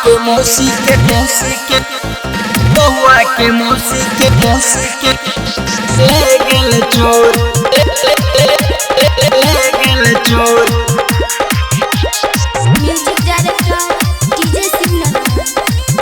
के मौसी के बउआ के मौसी के ले गेल चोर ले गेल चोर। Music director DJ signal.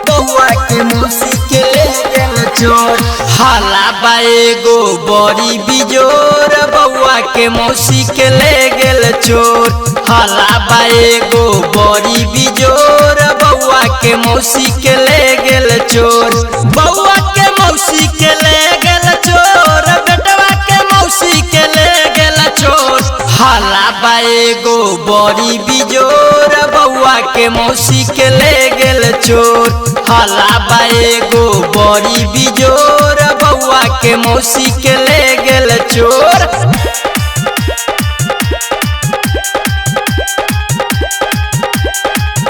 बउआ के मौसी के ले गेल चोर। हाला बाएगो बड़ी बिजोर बउआ के मौसी के ले गेल चोर। हाला बाएगो बड़ी बिजोर बउआ के मौसी के ले गेल चोर। बउआ के मौसी के ले गेल चोर बेटवा के मौसी के ले गेल चोर। हाला बाएगो बड़ी बिजोर बउआ के मौसी के ले गेल चोर। हाला बाएगो बड़ी बिजोर बउआ के मौसी के ले गेल चोर।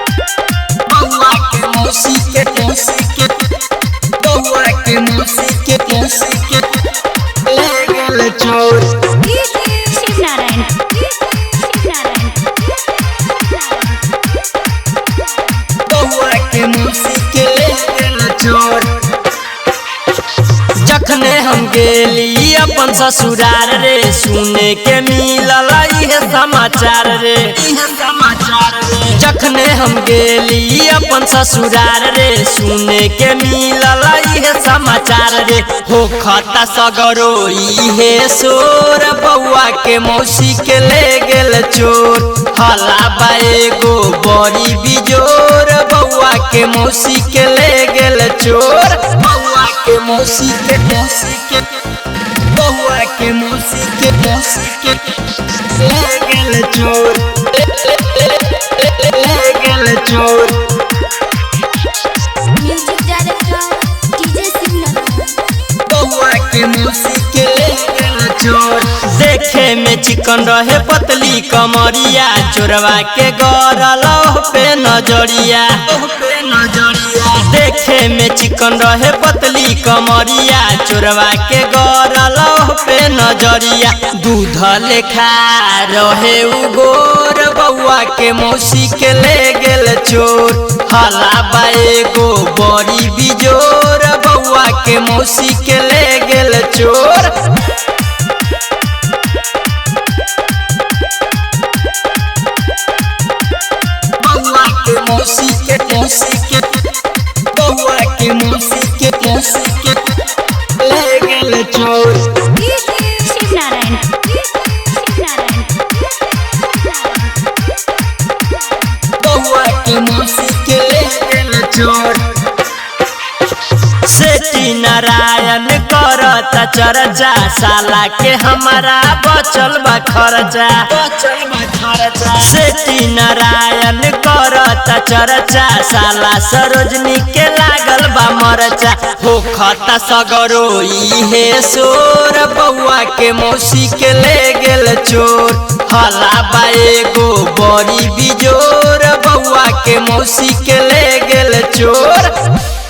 बउआ के मौसी के बउआ के मौसी के ले गेल चोर। शिवनारायण बउआ के मौसी के ले गेल चोर। जखने हम गेली अपन ससुरार रे सुने के मिलल इहे समाचार रे जखने हम गेली अपन ससुरार रे सुने के मिलल इहे समाचार रे हो खता सगरो इहे सोर बउआ के मौसी के ले गेल चोर। हाला बाएगो बड़ी बिजोर बउआ के मौसी के ले गेल चोर। बउआ के मौसी के बउआ के मौसी के ले गेल चोर ले गेल चोर। Music director DJ signal. बउआ के मौसी के ले गेल चोर। देखे में चिकन रहे पतली कमरिया चोरवा के गरल पे नजरिया देखे में चिकन रहे पतली कमरिया चोरवा के गरल पे नजरिया दूध लेखा रहे उगोर बउआ के मौसी के ले गेल चोर। हाला बाएगो बड़ी बिजोर बउआ के मौसी के ले गेल चोर। बउआ के मौसी के बउआ के मौसी के ले गेल चोर। शिवनारायण बउआ के मौसी के ले गेल चोर। सेठी नारायण करता चर्चा साला के हमारा बचल बा खर्चा सेठी नारायण करता चर्चा साला सरोजनी के लागल बा मरचा हो खता सगरो इहे सोर बउआ के मौसी के ले गेल चोर। हाला बाएगो बड़ी बिजोर बउआ के मौसी के ले गेल चोर।